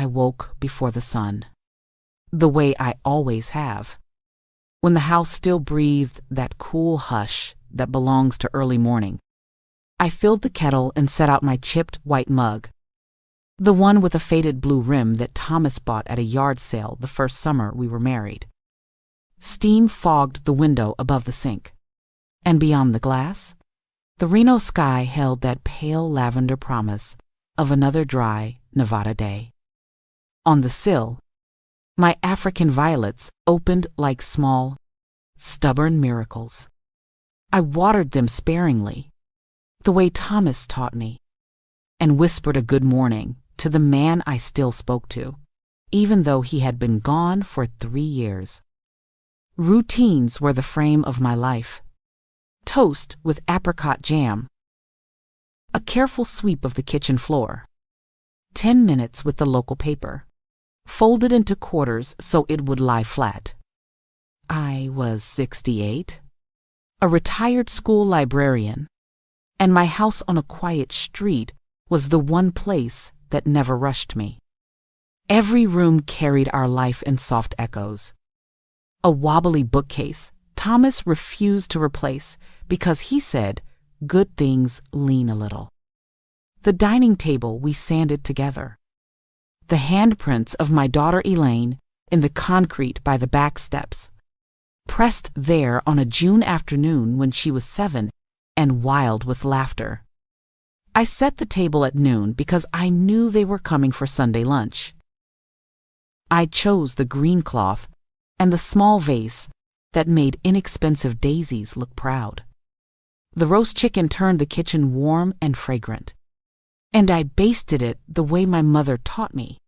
I woke before the sun, the way I always have, when the house still breathed that cool hush that belongs to early morning. I filled the kettle and set out my chipped white mug, the one with a faded blue rim that Thomas bought at a yard sale the first summer we were married. Steam fogged the window above the sink, and beyond the glass, the Reno sky held that pale lavender promise of another dry Nevada day. On the sill, my African violets opened like small, stubborn miracles. I watered them sparingly, the way Thomas taught me, and whispered a good morning to the man I still spoke to, even though he had been gone for 3 years. Routines were the frame of my life. Toast with apricot jam, a careful sweep of the kitchen floor, 10 minutes with the local paper, folded into quarters so it would lie flat. I was 68, a retired school librarian, and my house on a quiet street was the one place that never rushed me. Every room carried our life in soft echoes. A wobbly bookcase Thomas refused to replace because he said good things lean a little. The dining table we sanded together. The handprints of my daughter Elaine in the concrete by the back steps, pressed there on a June afternoon when she was 7 and wild with laughter. I set the table at noon because I knew they were coming for Sunday lunch. I chose the green cloth and the small vase that made inexpensive daisies look proud. The roast chicken turned the kitchen warm and fragrant, and I basted it the way my mother taught me,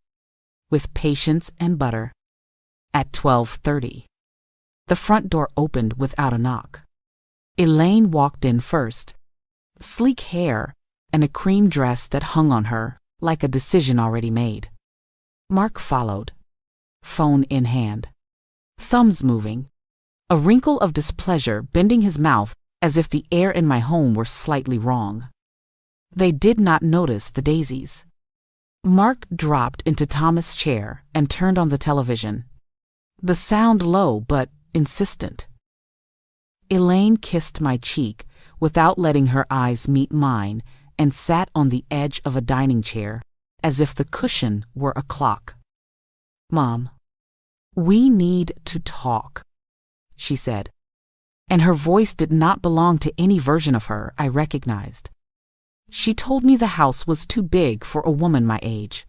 with patience and butter. At 12:30, the front door opened without a knock. Elaine walked in first, sleek hair and a cream dress that hung on her like a decision already made. Mark followed, phone in hand, thumbs moving, a wrinkle of displeasure bending his mouth as if the air in my home were slightly wrong. They did not notice the daisies. Mark dropped into Thomas' chair and turned on the television, the sound low but insistent. Elaine kissed my cheek without letting her eyes meet mine and sat on the edge of a dining chair as if the cushion were a clock. "Mom, we need to talk," she said, and her voice did not belong to any version of her I recognized. She told me the house was too big for a woman my age.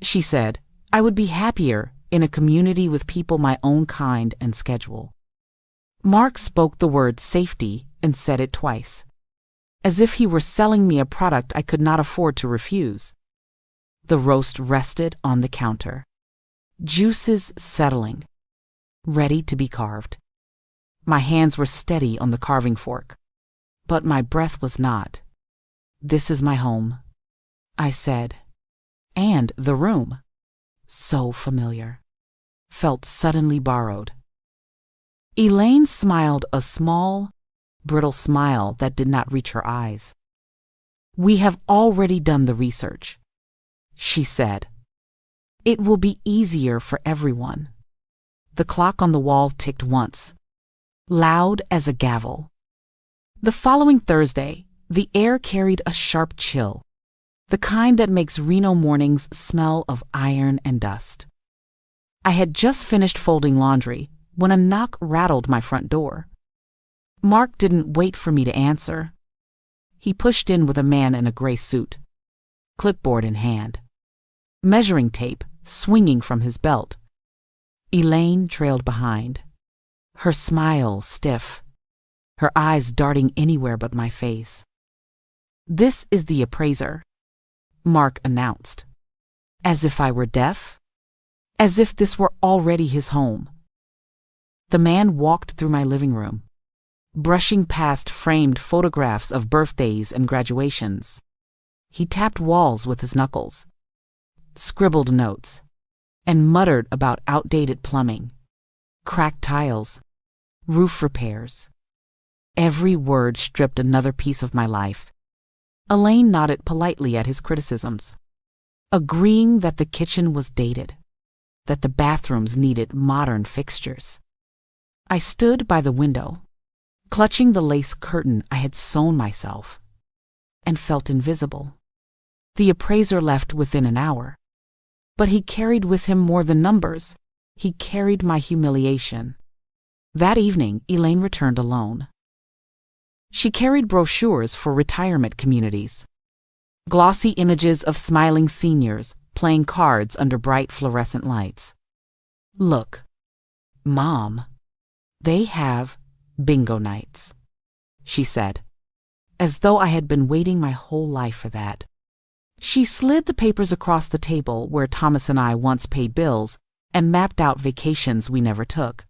She said I would be happier in a community with people my own kind and schedule. Mark spoke the word safety and said it twice, as if he were selling me a product I could not afford to refuse. The roast rested on the counter, juices settling, ready to be carved. My hands were steady on the carving fork, but my breath was not. "This is my home," I said, and the room, so familiar, felt suddenly borrowed. Elaine smiled a small, brittle smile that did not reach her eyes. "We have already done the research," she said. "It will be easier for everyone." The clock on the wall ticked once, loud as a gavel. The following Thursday, the air carried a sharp chill, the kind that makes Reno mornings smell of iron and dust. I had just finished folding laundry when a knock rattled my front door. Mark didn't wait for me to answer. He pushed in with a man in a gray suit, clipboard in hand, measuring tape swinging from his belt. Elaine trailed behind, her smile stiff, her eyes darting anywhere but my face. "This is the appraiser," Mark announced, as if I were deaf, as if this were already his home. The man walked through my living room, brushing past framed photographs of birthdays and graduations. He tapped walls with his knuckles, scribbled notes, and muttered about outdated plumbing, cracked tiles, roof repairs. Every word stripped another piece of my life. Elaine nodded politely at his criticisms. agreeing that the kitchen was dated, that the bathrooms needed modern fixtures. I stood by the window, clutching the lace curtain I had sewn myself, and felt invisible. The appraiser left within an hour, but he carried with him more than numbers. He carried my humiliation. That evening, Elaine returned alone. She carried brochures for retirement communities, glossy images of smiling seniors playing cards under bright fluorescent lights. "Look, Mom, they have bingo nights," she said, as though I had been waiting my whole life for that. She slid the papers across the table where Thomas and I once paid bills and mapped out vacations we never took.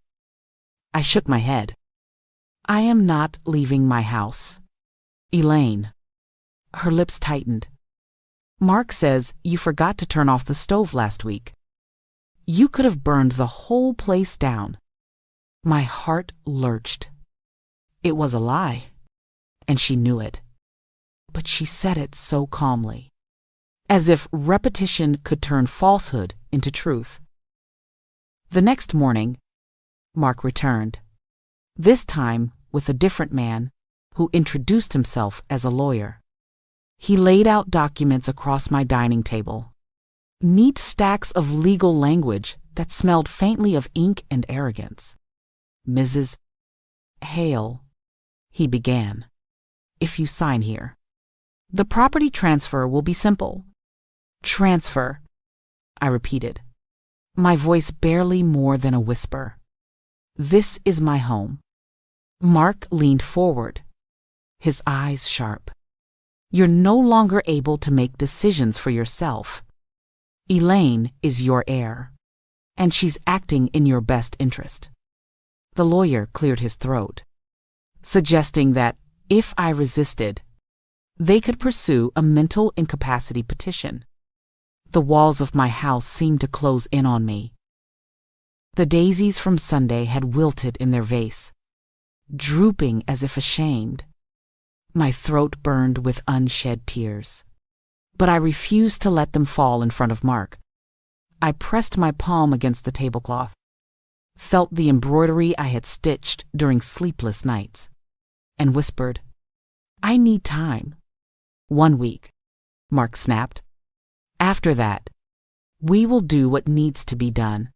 I shook my head. "I am not leaving my house. Elaine." Her lips tightened. "Mark says you forgot to turn off the stove last week. You could have burned the whole place down." My heart lurched. It was a lie, and she knew it. But she said it so calmly, as if repetition could turn falsehood into truth. The next morning, Mark returned, this time with a different man who introduced himself as a lawyer. He laid out documents across my dining table, neat stacks of legal language that smelled faintly of ink and arrogance. "Mrs. Hale," he began, "if you sign here, the property transfer will be simple." "Transfer," I repeated, my voice barely more than a whisper. "This is my home." Mark leaned forward, his eyes sharp. "You're no longer able to make decisions for yourself. Elaine is your heir, and she's acting in your best interest." The lawyer cleared his throat, suggesting that if I resisted, they could pursue a mental incapacity petition. The walls of my house seemed to close in on me. The daisies from Sunday had wilted in their vase, drooping as if ashamed. My throat burned with unshed tears, but I refused to let them fall in front of Mark. I pressed my palm against the tablecloth, felt the embroidery I had stitched during sleepless nights, and whispered, "I need time." "1 week," Mark snapped. "After that, we will do what needs to be done."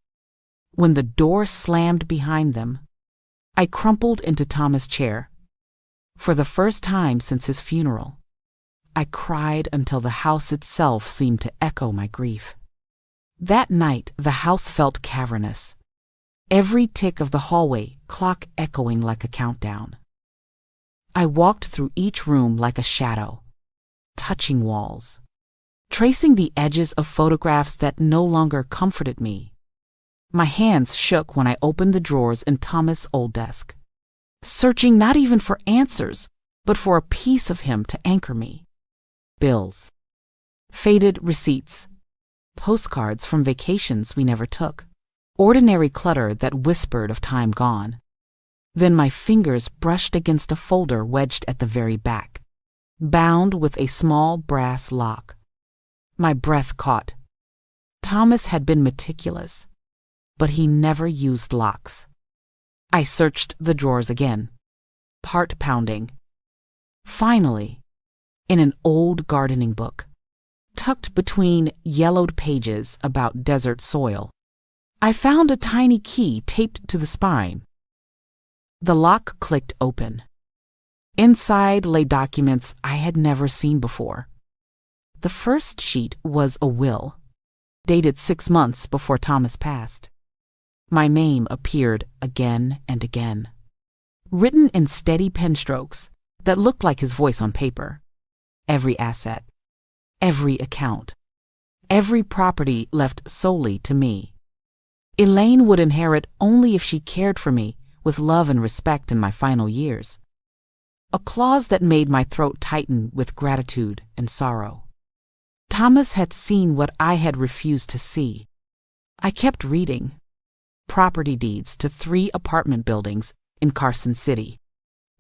When the door slammed behind them, I crumpled into Thomas' chair. For the first time since his funeral, I cried until the house itself seemed to echo my grief. That night, the house felt cavernous, every tick of the hallway clock echoing like a countdown. I walked through each room like a shadow, touching walls, tracing the edges of photographs that no longer comforted me. My hands shook when I opened the drawers in Thomas' old desk, searching not even for answers, but for a piece of him to anchor me. Bills, faded receipts, postcards from vacations we never took, ordinary clutter that whispered of time gone. Then my fingers brushed against a folder wedged at the very back, bound with a small brass lock. My breath caught. Thomas had been meticulous, but he never used locks. I searched the drawers again, heart pounding. Finally, in an old gardening book, tucked between yellowed pages about desert soil, I found a tiny key taped to the spine. The lock clicked open. Inside lay documents I had never seen before. The first sheet was a will, dated 6 months before Thomas passed. My name appeared again and again, written in steady pen strokes that looked like his voice on paper. Every asset, every account, every property left solely to me. Elaine would inherit only if she cared for me with love and respect in my final years. A clause that made my throat tighten with gratitude and sorrow. Thomas had seen what I had refused to see. I kept reading. Property deeds to 3 apartment buildings in Carson City,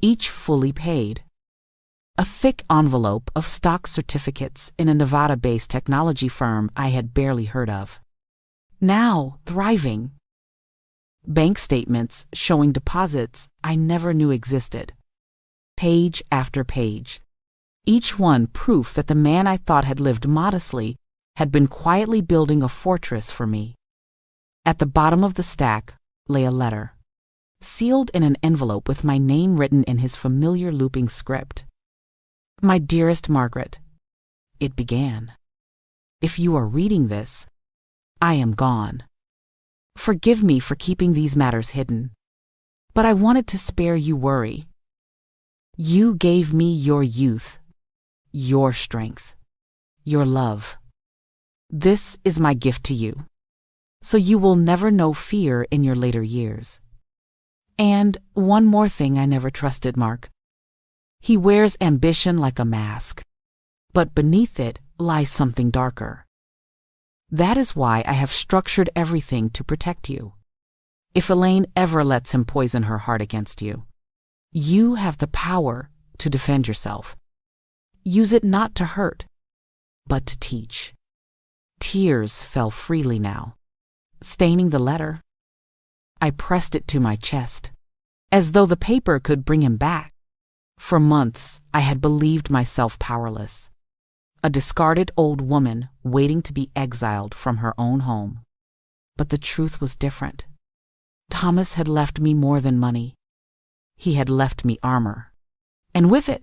each fully paid. a thick envelope of stock certificates in a Nevada-based technology firm I had barely heard of. Now thriving. Bank statements showing deposits I never knew existed. Page after page. Each one proof that the man I thought had lived modestly had been quietly building a fortress for me. At the bottom of the stack lay a letter, sealed in an envelope with my name written in his familiar looping script. My dearest Margaret, it began. If you are reading this, I am gone. Forgive me for keeping these matters hidden, but I wanted to spare you worry. You gave me your youth, your strength, your love. This is my gift to you, so you will never know fear in your later years. And one more thing I never trusted Mark. He wears ambition like a mask, but beneath it lies something darker. That is why I have structured everything to protect you. If Elaine ever lets him poison her heart against you, you have the power to defend yourself. Use it not to hurt, but to teach. Tears fell freely now, staining the letter. I pressed it to my chest, as though the paper could bring him back. For months, I had believed myself powerless, a discarded old woman waiting to be exiled from her own home. But the truth was different. Thomas had left me more than money. He had left me armor, and with it,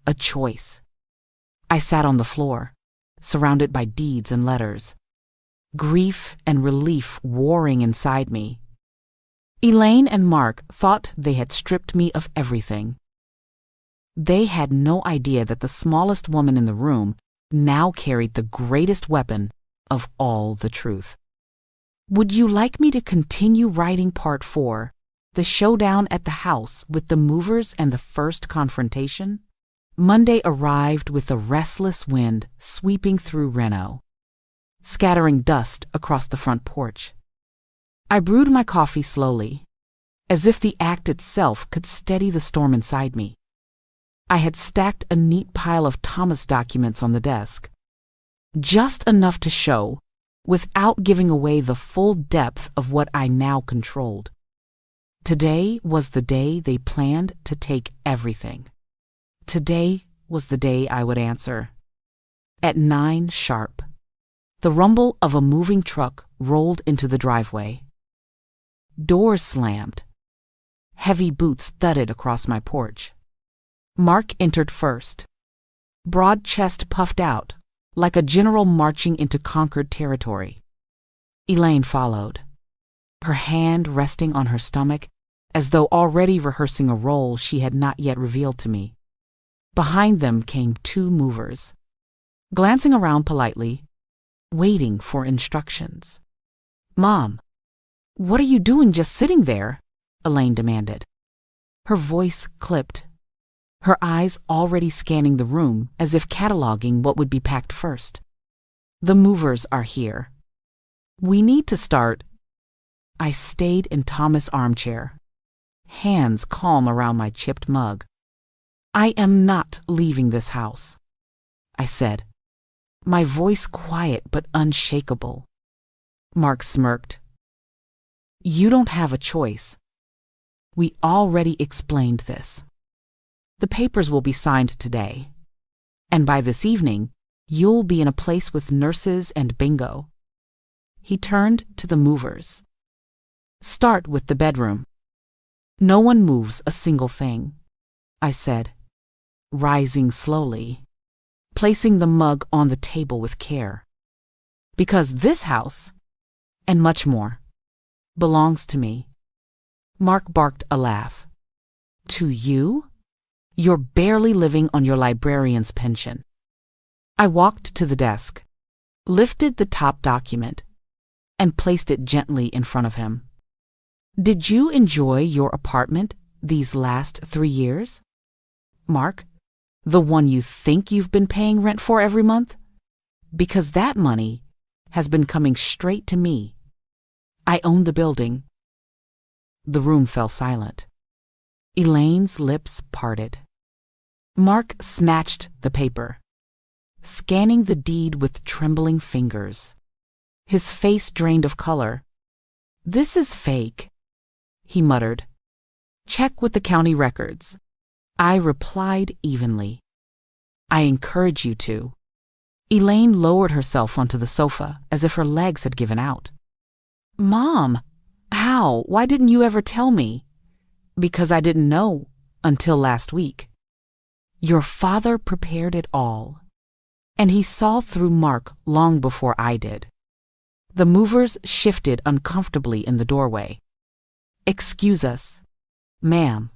a choice. I sat on the floor, surrounded by deeds and letters, grief and relief warring inside me. Elaine and Mark thought they had stripped me of everything. They had no idea that the smallest woman in the room now carried the greatest weapon of all the truth. Would you like me to continue writing part 4, the showdown at the house with the movers and the first confrontation? Monday arrived with a restless wind sweeping through Reno, scattering dust across the front porch. I brewed my coffee slowly, as if the act itself could steady the storm inside me. I had stacked a neat pile of Thomas documents on the desk, just enough to show, without giving away the full depth of what I now controlled. Today was the day they planned to take everything. Today was the day I would answer. At 9 sharp, the rumble of a moving truck rolled into the driveway. Doors slammed. Heavy boots thudded across my porch. Mark entered first, broad chest puffed out, like a general marching into conquered territory. Elaine followed, her hand resting on her stomach, as though already rehearsing a role she had not yet revealed to me. Behind them came 2 movers, glancing around politely, waiting for instructions. "Mom, what are you doing just sitting there?" Elaine demanded. Her voice clipped, her eyes already scanning the room as if cataloging what would be packed first. "The movers are here. We need to start." I stayed in Thomas' armchair, hands calm around my chipped mug. "I am not leaving this house," I said, my voice quiet but unshakable. Mark smirked. "You don't have a choice. We already explained this. The papers will be signed today, and by this evening, you'll be in a place with nurses and bingo." He turned to the movers. "Start with the bedroom. No one moves a single thing," I said, rising slowly, placing the mug on the table with care. "Because this house, and much more, belongs to me." Mark barked a laugh. "To you? You're barely living on your librarian's pension." I walked to the desk, lifted the top document, and placed it gently in front of him. "Did you enjoy your apartment these last 3 years? Mark, the one you think you've been paying rent for every month? Because that money has been coming straight to me. I own the building." The room fell silent. Elaine's lips parted. Mark snatched the paper, scanning the deed with trembling fingers. His face drained of color. "This is fake," he muttered. "Check with the county records." I replied evenly. "I encourage you to." Elaine lowered herself onto the sofa as if her legs had given out. "Mom, how? Why didn't you ever tell me?" "Because I didn't know until last week." "Your father prepared it all, and he saw through Mark long before I did." The movers shifted uncomfortably in the doorway. "Excuse us, ma'am."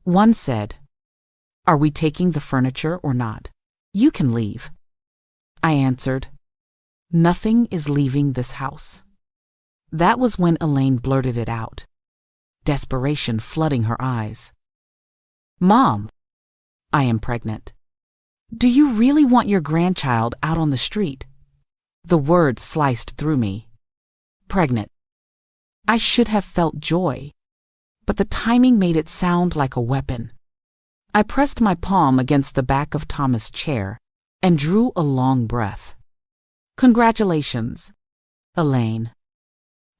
One said, "Are we taking the furniture or not? You can leave." I answered, "Nothing is leaving this house." That was when Elaine blurted it out, desperation flooding her eyes. "Mom, I am pregnant. Do you really want your grandchild out on the street?" The word sliced through me. Pregnant. I should have felt joy, but the timing made it sound like a weapon. I pressed my palm against the back of Thomas' chair and drew a long breath. "Congratulations, Elaine.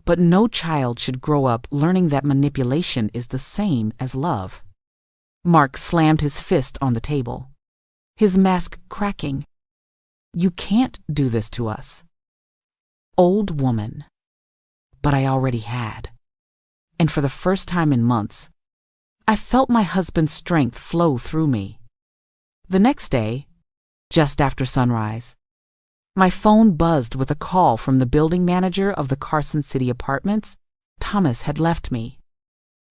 But no child should grow up learning that manipulation is the same as love." Mark slammed his fist on the table, his mask cracking. "You can't do this to us." Old woman. But I already had. And for the first time in months, I felt my husband's strength flow through me. The next day, just after sunrise, my phone buzzed with a call from the building manager of the Carson City Apartments. Thomas had left me.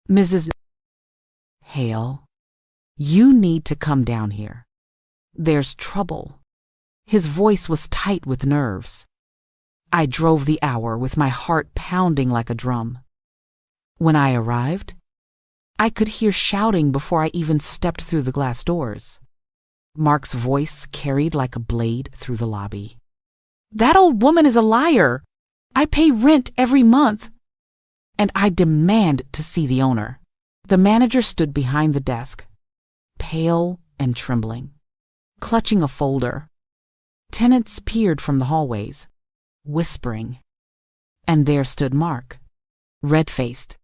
"Mrs. Hale, you need to come down here. There's trouble." His voice was tight with nerves. I drove the hour with my heart pounding like a drum. When I arrived, I could hear shouting before I even stepped through the glass doors. Mark's voice carried like a blade through the lobby. "That old woman is a liar. I pay rent every month, and I demand to see the owner." The manager stood behind the desk, pale and trembling, clutching a folder. Tenants peered from the hallways, whispering. And there stood Mark, red-faced,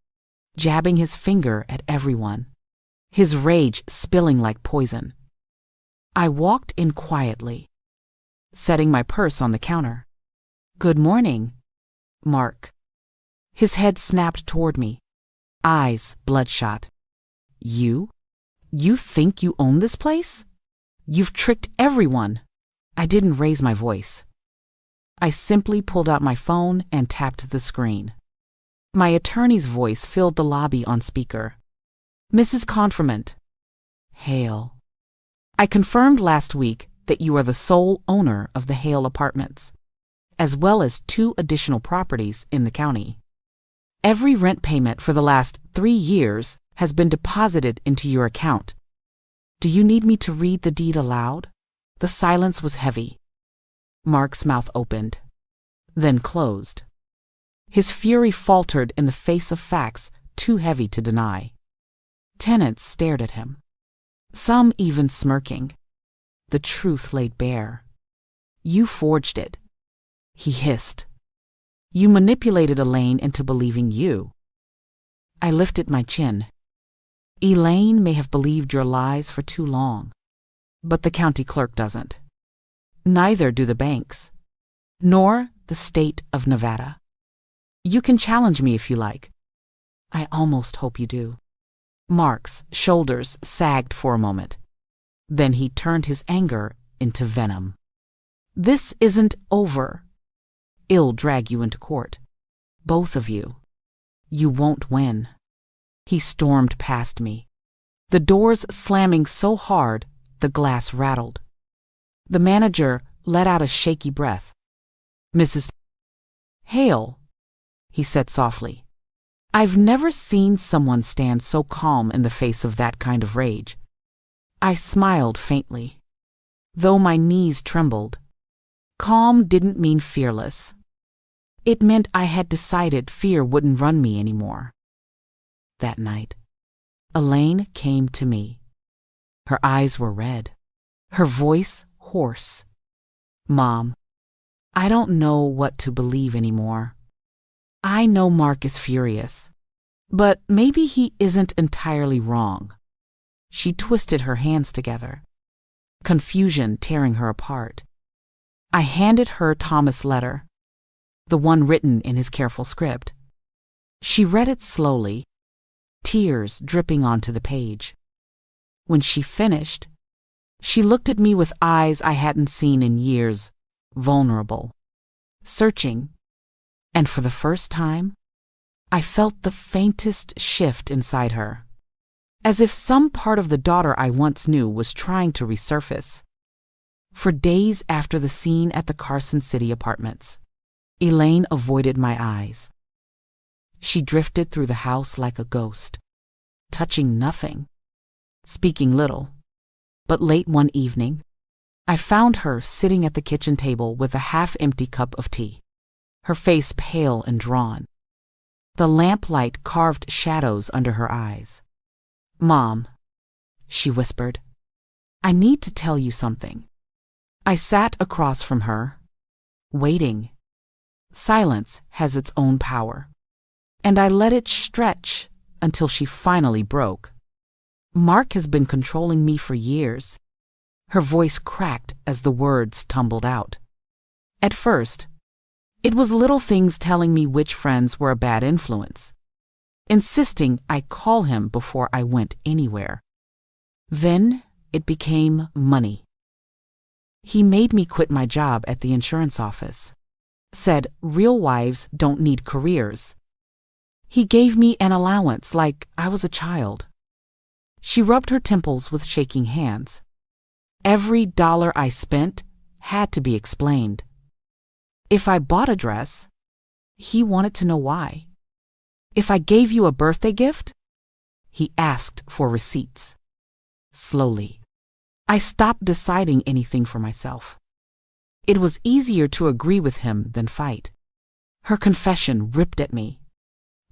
jabbing his finger at everyone, his rage spilling like poison. I walked in quietly, setting my purse on the counter. "Good morning, Mark." His head snapped toward me, eyes bloodshot. You think you own this place? You've tricked everyone." I didn't raise my voice. I simply pulled out my phone and tapped the screen. My attorney's voice filled the lobby on speaker. "Mrs. Confirmant Hale, I confirmed last week that you are the sole owner of the Hale Apartments, as well as 2 additional properties in the county. Every rent payment for the last 3 years has been deposited into your account. Do you need me to read the deed aloud?" The silence was heavy. Mark's mouth opened, then closed. His fury faltered in the face of facts too heavy to deny. Tenants stared at him, some even smirking. The truth laid bare. "You forged it," he hissed. "You manipulated Elaine into believing you." I lifted my chin. "Elaine may have believed your lies for too long, but the county clerk doesn't. Neither do the banks, nor the state of Nevada. You can challenge me if you like. I almost hope you do." Mark's shoulders sagged for a moment. Then he turned his anger into venom. "This isn't over. I'll drag you into court. Both of you. You won't win." He stormed past me, the doors slamming so hard the glass rattled. The manager let out a shaky breath. "Mrs. Hale," he said softly. I've never seen someone stand so calm in the face of that kind of rage. I smiled faintly, though my knees trembled. Calm didn't mean fearless. It meant I had decided fear wouldn't run me anymore. That night, Elaine came to me. Her eyes were red, her voice hoarse. "Mom, I don't know what to believe anymore. I know Mark is furious, but maybe he isn't entirely wrong." She twisted her hands together, confusion tearing her apart. I handed her Thomas' letter, the one written in his careful script. She read it slowly, tears dripping onto the page. When she finished, she looked at me with eyes I hadn't seen in years, vulnerable, searching, and for the first time, I felt the faintest shift inside her, as if some part of the daughter I once knew was trying to resurface. For days after the scene at the Carson City apartments, Elaine avoided my eyes. She drifted through the house like a ghost, touching nothing, speaking little. But late one evening, I found her sitting at the kitchen table with a half-empty cup of tea, her face pale and drawn. The lamplight carved shadows under her eyes. "Mom," she whispered, "I need to tell you something." I sat across from her, waiting. Silence has its own power, and I let it stretch until she finally broke. "Mark has been controlling me for years." Her voice cracked as the words tumbled out. At first, it was little things telling me which friends were a bad influence, insisting I call him before I went anywhere. Then it became money. He made me quit my job at the insurance office, said real wives don't need careers. He gave me an allowance like I was a child. She rubbed her temples with shaking hands. Every dollar I spent had to be explained. If I bought a dress, he wanted to know why. If I gave you a birthday gift, he asked for receipts. Slowly, I stopped deciding anything for myself. It was easier to agree with him than fight. Her confession ripped at me,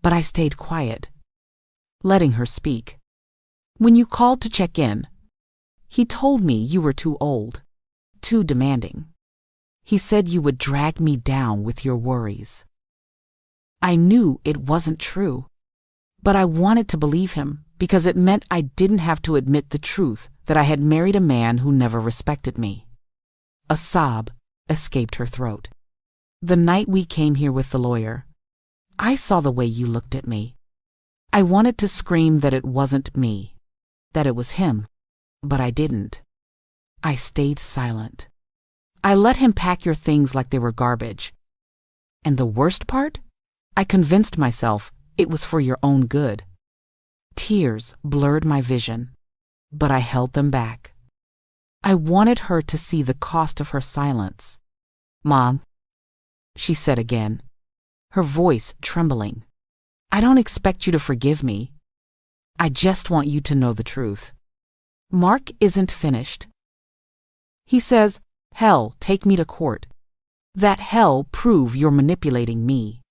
but I stayed quiet, letting her speak. "When you called to check in, he told me you were too old, too demanding. He said you would drag me down with your worries." I knew it wasn't true, but I wanted to believe him because it meant I didn't have to admit the truth that I had married a man who never respected me. A sob escaped her throat. "The night we came here with the lawyer, I saw the way you looked at me. I wanted to scream that it wasn't me, that it was him, but I didn't. I stayed silent. I let him pack your things like they were garbage. And the worst part? I convinced myself it was for your own good." Tears blurred my vision, but I held them back. I wanted her to see the cost of her silence. "Mom," she said again, her voice trembling, "I don't expect you to forgive me. I just want you to know the truth. Mark isn't finished. He says, 'Hell, take me to court. That hell prove you're manipulating me.'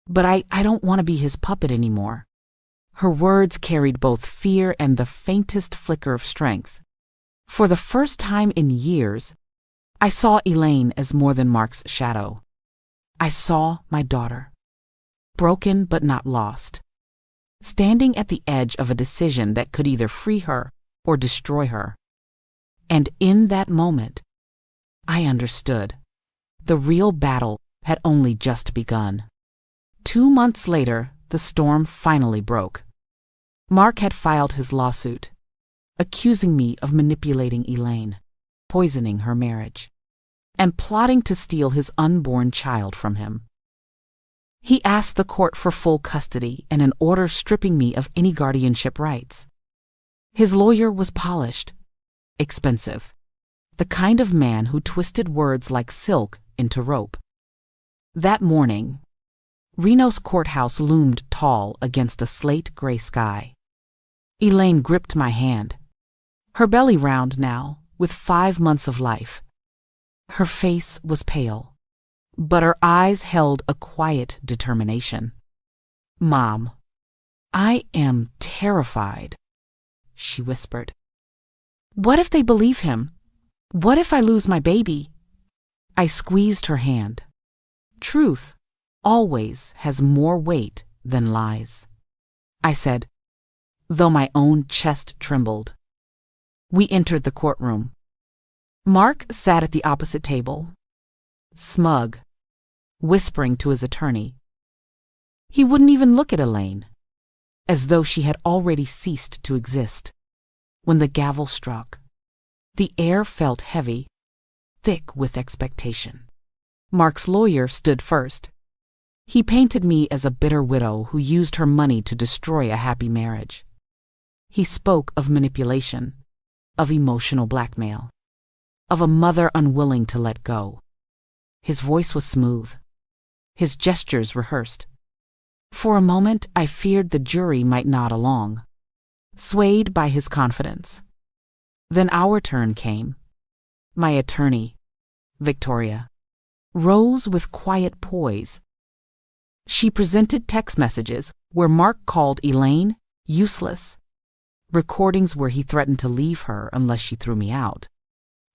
But I don't want to be his puppet anymore." Her words carried both fear and the faintest flicker of strength. For the first time in years, I saw Elaine as more than Mark's shadow. I saw my daughter, broken but not lost, standing at the edge of a decision that could either free her or destroy her. And in that moment, I understood. The real battle had only just begun. 2 months later, the storm finally broke. Mark had filed his lawsuit, accusing me of manipulating Elaine, poisoning her marriage, and plotting to steal his unborn child from him. He asked the court for full custody and an order stripping me of any guardianship rights. His lawyer was polished, expensive, the kind of man who twisted words like silk into rope. That morning, Reno's courthouse loomed tall against a slate-gray sky. Elaine gripped my hand, her belly round now, with 5 months of life. Her face was pale, but her eyes held a quiet determination. "Mom, I am terrified," she whispered. What if they believe him? What if I lose my baby? I squeezed her hand. Truth always has more weight than lies, I said, though my own chest trembled. We entered the courtroom. Mark sat at the opposite table, smug, whispering to his attorney. He wouldn't even look at Elaine, as though she had already ceased to exist. When the gavel struck, the air felt heavy, thick with expectation. Mark's lawyer stood first. He painted me as a bitter widow who used her money to destroy a happy marriage. He spoke of manipulation, of emotional blackmail, of a mother unwilling to let go. His voice was smooth, his gestures rehearsed. For a moment, I feared the jury might nod along, swayed by his confidence. Then our turn came. My attorney, Victoria, rose with quiet poise. She presented text messages where Mark called Elaine useless, recordings where he threatened to leave her unless she threw me out,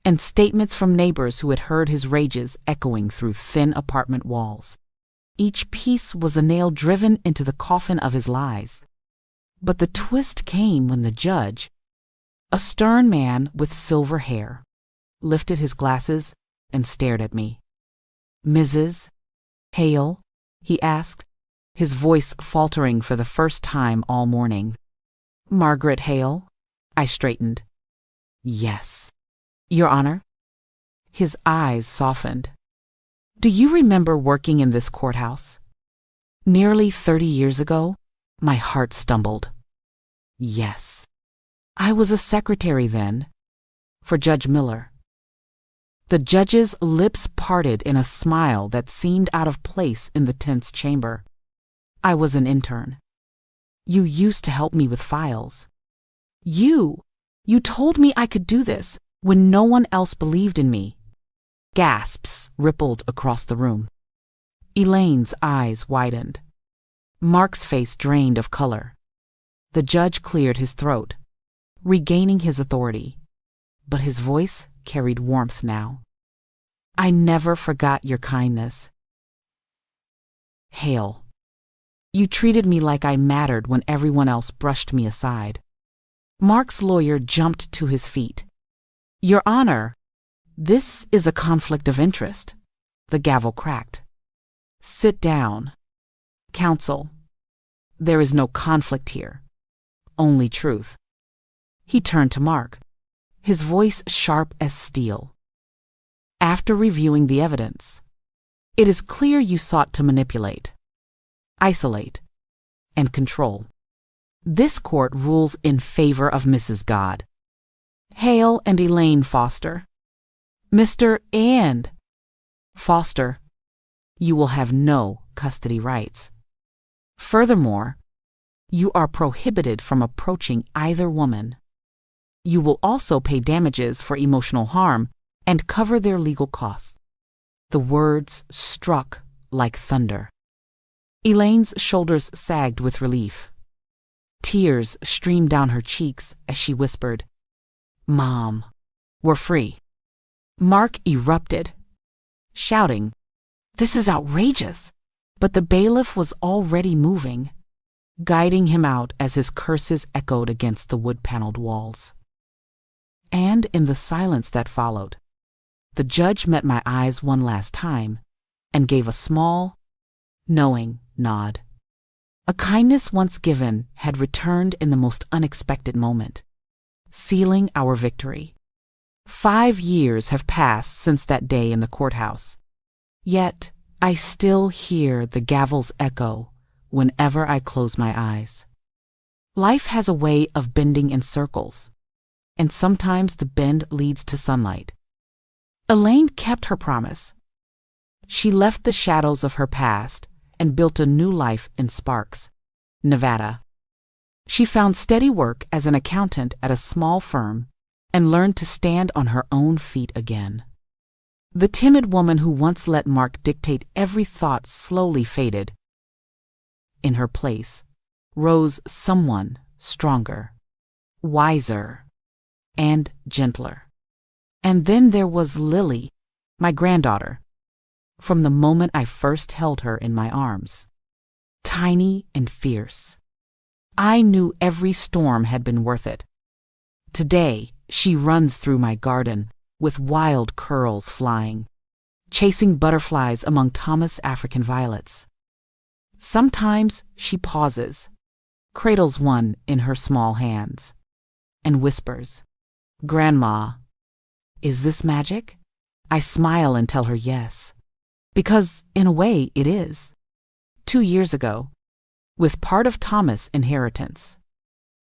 and statements from neighbors who had heard his rages echoing through thin apartment walls. Each piece was a nail driven into the coffin of his lies. But the twist came when the judge, a stern man with silver hair, lifted his glasses and stared at me. Mrs. Hale? He asked, his voice faltering for the first time all morning. Margaret Hale? I straightened. Yes. Your Honor? His eyes softened. Do you remember working in this courthouse? Nearly 30 years ago? My heart stumbled. Yes. I was a secretary then, for Judge Miller. The judge's lips parted in a smile that seemed out of place in the tense chamber. I was an intern. You used to help me with files. You told me I could do this when no one else believed in me. Gasps rippled across the room. Elaine's eyes widened. Mark's face drained of color. The judge cleared his throat, regaining his authority, but his voice carried warmth now. I never forgot your kindness. Hale, you treated me like I mattered when everyone else brushed me aside. Mark's lawyer jumped to his feet. Your Honor, this is a conflict of interest. The gavel cracked. Sit down. Counsel, there is no conflict here, only truth. He turned to Mark, his voice sharp as steel. After reviewing the evidence, it is clear you sought to manipulate, isolate, and control. This court rules in favor of Mrs. God. Hale and Elaine Foster. Mr. and Foster, you will have no custody rights. Furthermore, you are prohibited from approaching either woman. You will also pay damages for emotional harm and cover their legal costs. The words struck like thunder. Elaine's shoulders sagged with relief. Tears streamed down her cheeks as she whispered, Mom, we're free. Mark erupted, shouting, This is outrageous! But the bailiff was already moving, guiding him out as his curses echoed against the wood-paneled walls. And in the silence that followed, the judge met my eyes one last time and gave a small, knowing nod. A kindness once given had returned in the most unexpected moment, sealing our victory. 5 years have passed since that day in the courthouse, yet I still hear the gavel's echo whenever I close my eyes. Life has a way of bending in circles, and sometimes the bend leads to sunlight. Elaine kept her promise. She left the shadows of her past and built a new life in Sparks, Nevada. She found steady work as an accountant at a small firm and learned to stand on her own feet again. The timid woman who once let Mark dictate every thought slowly faded. In her place rose someone stronger, wiser, and gentler. And then there was Lily, my granddaughter, from the moment I first held her in my arms. Tiny and fierce. I knew every storm had been worth it. Today, she runs through my garden with wild curls flying, chasing butterflies among Thomas African violets. Sometimes she pauses, cradles one in her small hands, and whispers, "Grandma, is this magic?" I smile and tell her yes, because in a way it is. 2 years ago, with part of Thomas' inheritance,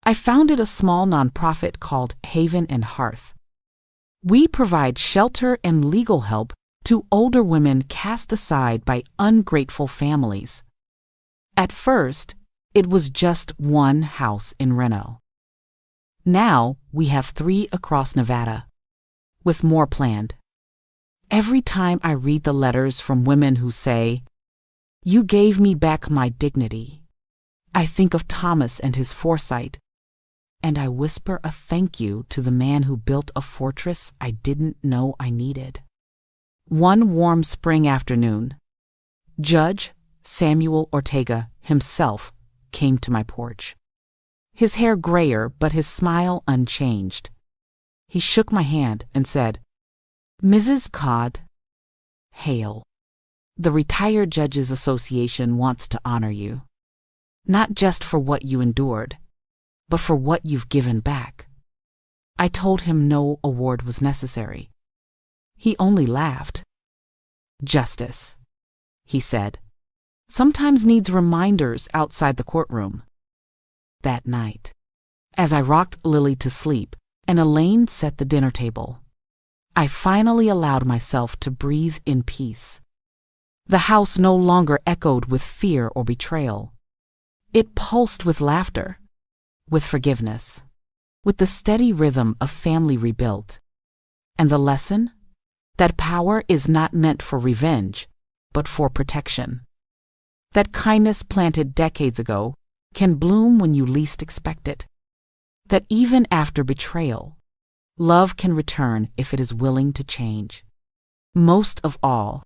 I founded a small nonprofit called Haven and Hearth. We provide shelter and legal help to older women cast aside by ungrateful families. At first, it was just one house in Reno. Now we have 3 across Nevada, with more planned. Every time I read the letters from women who say, "You gave me back my dignity," I think of Thomas and his foresight, and I whisper a thank you to the man who built a fortress I didn't know I needed. One warm spring afternoon, Judge Samuel Ortega himself came to my porch. His hair grayer, but his smile unchanged. He shook my hand and said, "Mrs. Codd, hail. The Retired Judges Association wants to honor you, not just for what you endured, but for what you've given back." I told him no award was necessary. He only laughed. "Justice," he said, "sometimes needs reminders outside the courtroom." That night, as I rocked Lily to sleep and Elaine set the dinner table, I finally allowed myself to breathe in peace. The house no longer echoed with fear or betrayal. It pulsed with laughter, with forgiveness, with the steady rhythm of family rebuilt. And the lesson? That power is not meant for revenge, but for protection. That kindness planted decades ago can bloom when you least expect it. That even after betrayal, love can return if it is willing to change. Most of all,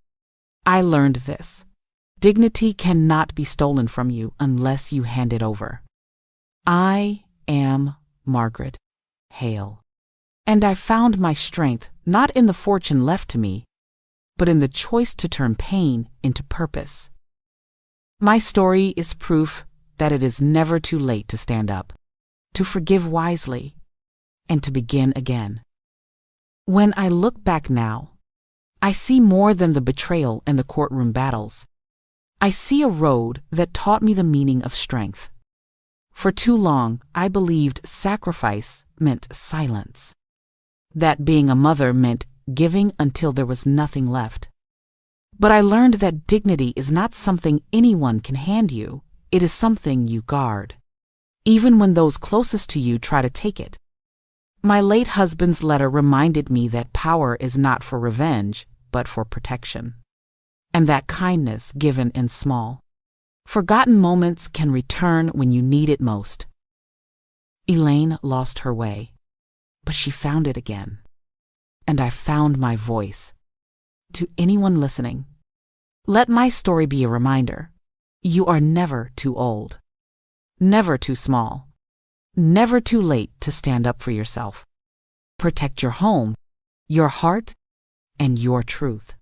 I learned this: dignity cannot be stolen from you unless you hand it over. I am Margaret Hale, and I found my strength not in the fortune left to me, but in the choice to turn pain into purpose. My story is proof that it is never too late to stand up, to forgive wisely, and to begin again. When I look back now, I see more than the betrayal and the courtroom battles. I see a road that taught me the meaning of strength. For too long, I believed sacrifice meant silence, that being a mother meant giving until there was nothing left. But I learned that dignity is not something anyone can hand you. It is something you guard, even when those closest to you try to take it. My late husband's letter reminded me that power is not for revenge, but for protection, and that kindness given in small, forgotten moments can return when you need it most. Elaine lost her way, but she found it again, and I found my voice. To anyone listening, let my story be a reminder: you are never too old, never too small, never too late to stand up for yourself. Protect your home, your heart, and your truth.